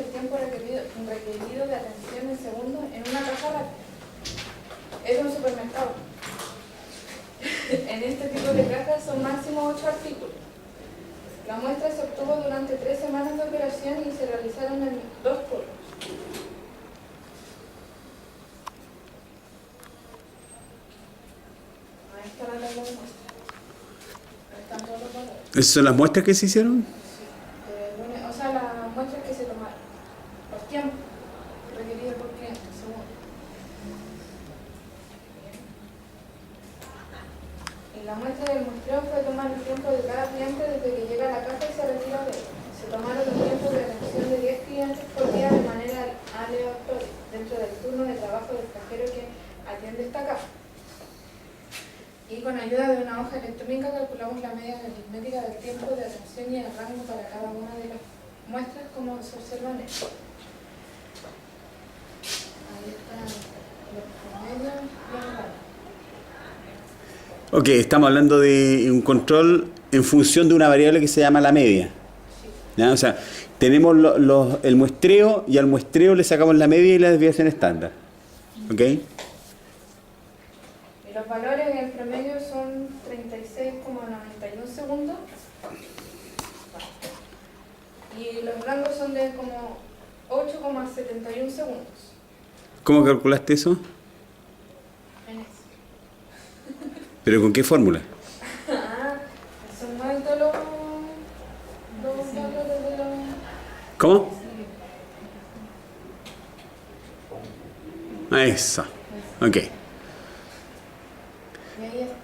el tiempo requerido de atención en segundos en una caja rápida. Es un supermercado. En este tipo de cajas son máximo 8 artículos. La muestra se obtuvo durante 3 semanas de operación y se realizaron en 2 turnos. Ahí está la tabla de muestra. Ahí están todos los valores. ¿Esas son las muestras que se hicieron? O sea, las muestras que se tomaron. Los tiempos requeridos por cliente, según. Y la muestra del muestreo fue tomar el tiempo de cada cliente desde que llega a la casa y se retira de él. Se tomaron los tiempos de atención de 10 clientes por día de manera aleatoria, dentro del turno de trabajo del cajero que atiende esta caja. Y con ayuda de una hoja electrónica calculamos la media aritmética del tiempo de atención y el rango para cada una de las muestras como se observan en. Ahí están los promedios y el rango. Ok, estamos hablando de un control en función de una variable que se llama la media. ¿Ya? O sea, tenemos el muestreo y al muestreo le sacamos la media y la desviación estándar. ¿Ok? Y los valores en el promedio son 36,91 segundos. Y los rangos son de como 8,71 segundos. ¿Cómo calculaste eso? En eso. ¿Pero con qué fórmula? Son más de los valores de los... ¿Cómo? Eso. Ok. Y ahí está.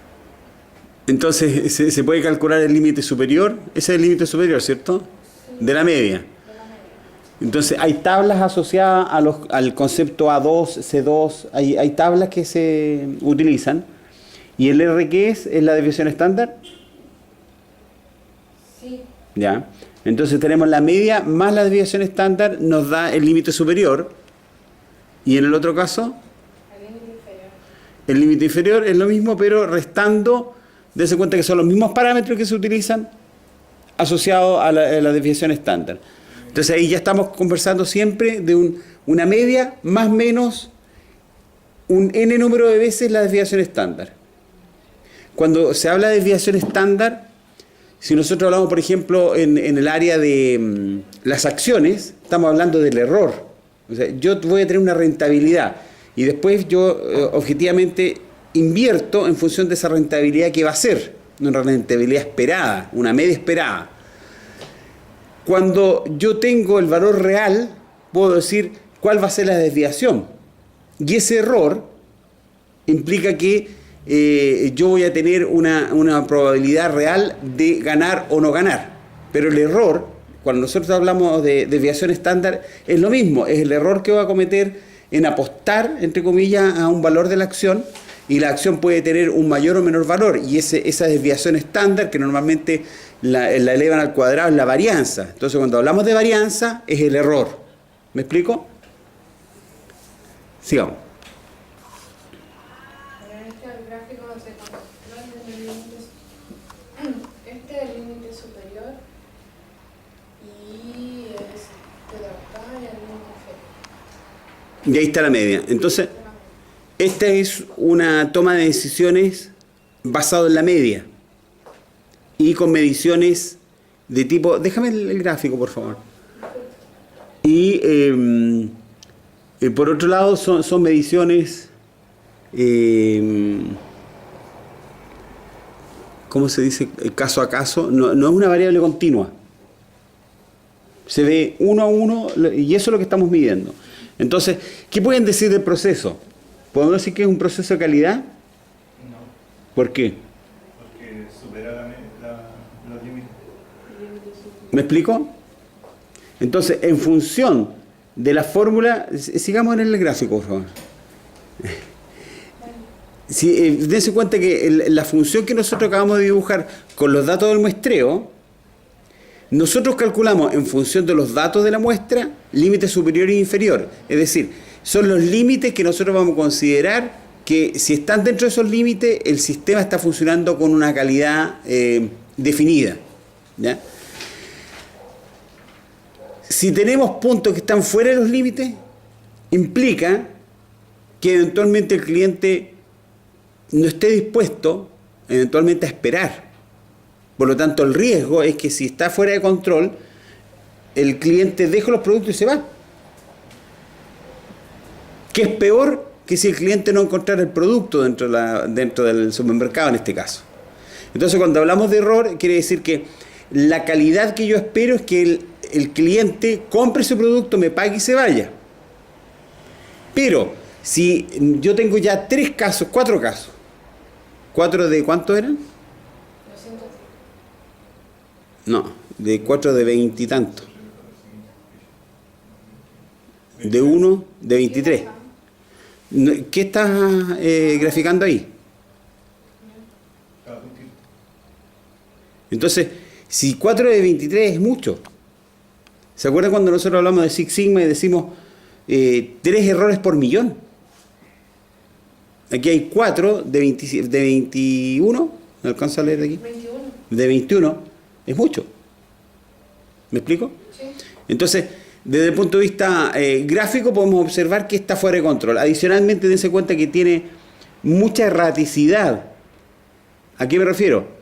Entonces, ¿se puede calcular el límite superior? Ese es el límite superior, ¿cierto? De la media. Entonces, hay tablas asociadas al concepto A2, C2, hay tablas que se utilizan. ¿Y el R qué es? ¿Es la desviación estándar? Sí. Ya. Entonces tenemos la media más la desviación estándar, nos da el límite superior. Y en el otro caso, El límite inferior. el límite inferior es lo mismo, pero restando, dése cuenta que son los mismos parámetros que se utilizan asociados a la desviación estándar. Entonces ahí ya estamos conversando siempre de una media más o menos un n número de veces la desviación estándar. Cuando se habla de desviación estándar, si nosotros hablamos, por ejemplo, en el área de las acciones, estamos hablando del error. O sea, yo voy a tener una rentabilidad y después yo objetivamente invierto en función de esa rentabilidad que va a ser, una rentabilidad esperada, una media esperada. Cuando yo tengo el valor real, puedo decir cuál va a ser la desviación. Y ese error implica que yo voy a tener una probabilidad real de ganar o no ganar. Pero el error, cuando nosotros hablamos de desviación estándar, es lo mismo, es el error que voy a cometer en apostar, entre comillas, a un valor de la acción, y la acción puede tener un mayor o menor valor, y esa desviación estándar, que normalmente la elevan al cuadrado, es la varianza. Entonces, cuando hablamos de varianza, es el error. ¿Me explico? Sigamos. Este es el límite superior y este de acá y el límite inferior. Y ahí está la media. Entonces, esta es una toma de decisiones basada en la media y con mediciones de tipo... Déjame el gráfico, por favor. Y por otro lado, son mediciones... ¿cómo se dice? Caso a caso. No es una variable continua. Se ve uno a uno y eso es lo que estamos midiendo. Entonces, ¿qué pueden decir del proceso? ¿Podemos decir que es un proceso de calidad? No. ¿Por qué? Porque supera los límites. ¿Me explico? Entonces, en función de la fórmula, sigamos en el gráfico, por favor. Si, dense cuenta que la función que nosotros acabamos de dibujar con los datos del muestreo, nosotros calculamos en función de los datos de la muestra límite superior e inferior. Es decir, son los límites que nosotros vamos a considerar que si están dentro de esos límites, el sistema está funcionando con una calidad definida. ¿Ya? Si tenemos puntos que están fuera de los límites, implica que eventualmente el cliente no esté dispuesto eventualmente a esperar. Por lo tanto, el riesgo es que si está fuera de control, el cliente deja los productos y se va. Que es peor que si el cliente no encontrara el producto dentro del supermercado en este caso. Entonces, cuando hablamos de error, quiere decir que la calidad que yo espero es que el cliente compre su producto, me pague y se vaya. Pero, si yo tengo ya 4 casos, ¿4 de cuánto eran? 200. No, de 4 de 20 y tanto. De 1 de 23. ¿Qué estás graficando ahí? Cada puntito. Entonces, si 4 de 23 es mucho. ¿Se acuerdan cuando nosotros hablamos de Six Sigma y decimos 3 errores por millón? Aquí hay 4 de 21. ¿Me alcanza a leer de aquí? 21. De 21 es mucho. ¿Me explico? Sí. Entonces, desde el punto de vista gráfico podemos observar que está fuera de control. Adicionalmente, dense cuenta que tiene mucha erraticidad. ¿A qué me refiero?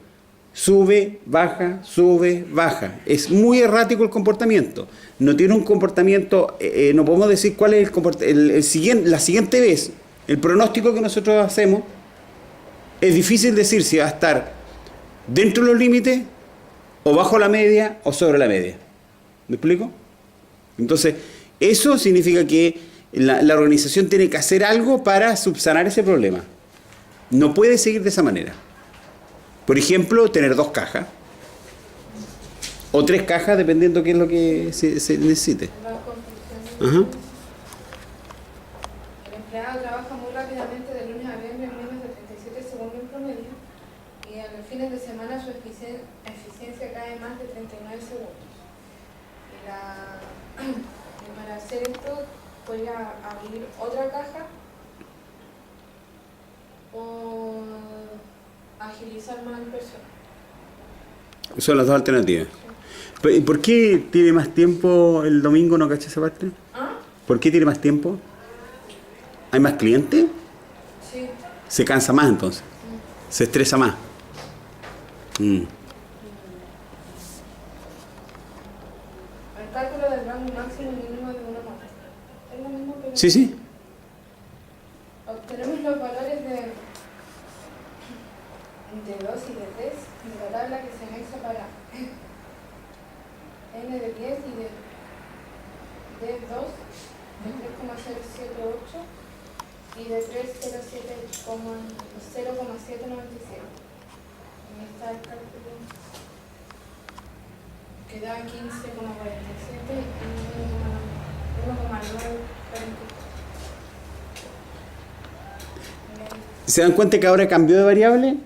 Sube, baja, sube, baja. Es muy errático el comportamiento. No tiene un comportamiento, no podemos decir cuál es la siguiente vez. El pronóstico que nosotros hacemos es difícil decir si va a estar dentro de los límites o bajo la media o sobre la media. ¿Me explico? Entonces, eso significa que la organización tiene que hacer algo para subsanar ese problema. No puede seguir de esa manera. Por ejemplo, tener 2 cajas o 3 cajas, dependiendo qué es lo que se necesite. La construcción. Ajá. El empleado trabaja muy rápidamente de lunes a viernes en menos de 37 segundos en promedio y a los fines de semana su eficiencia cae más de 39 segundos. Y para hacer esto voy a abrir otra caja o agilizar más el personal. Son las 2 alternativas. ¿Y por qué tiene más tiempo el domingo? ¿No caché esa parte? ¿Ah? ¿Por qué tiene más tiempo? ¿Hay más clientes? Sí. Se cansa más entonces. Se estresa más. El cálculo del rango máximo y mínimo de una nota. Es lo mismo, pero Sí, sí. obtenemos los valores de 2 y de 3 de la tabla que se anexa para n de 10 y de D2 de 3,078 y de 0,797. Ahí está el cálculo. Que da 15,47 y 1,944. ¿Se dan cuenta que ahora cambió de variable?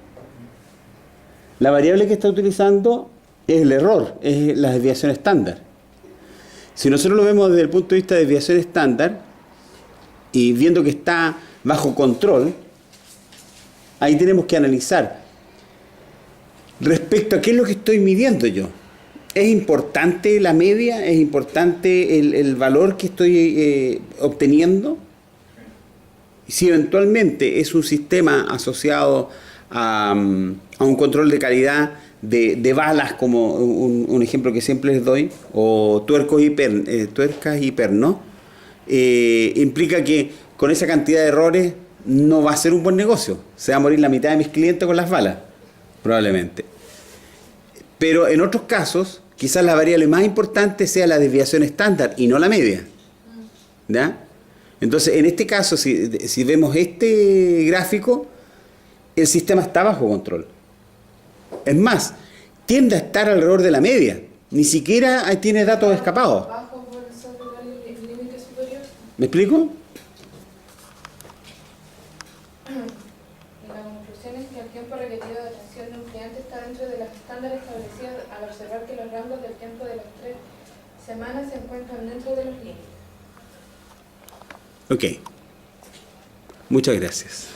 La variable que está utilizando es el error, es la desviación estándar. Si nosotros lo vemos desde el punto de vista de desviación estándar y viendo que está bajo control, ahí tenemos que analizar respecto a qué es lo que estoy midiendo yo. ¿Es importante la media? ¿Es importante el valor que estoy obteniendo? Si eventualmente es un sistema asociado a un control de calidad de balas, como un ejemplo que siempre les doy, o tuercas y pernos, implica que con esa cantidad de errores no va a ser un buen negocio. Se va a morir la mitad de mis clientes con las balas, probablemente. Pero en otros casos, quizás la variable más importante sea la desviación estándar y no la media. ¿Ya? Entonces, en este caso, si vemos este gráfico, el sistema está bajo control. Es más, tiende a estar alrededor de la media. Ni siquiera tiene datos escapados. Bajo por sobre el límite superior. ¿Me explico? Y la conclusión es que el tiempo requerido de atención de un cliente está dentro de los estándares establecidos al observar que los rangos del tiempo de las 3 semanas se encuentran dentro de los límites. Ok. Muchas gracias.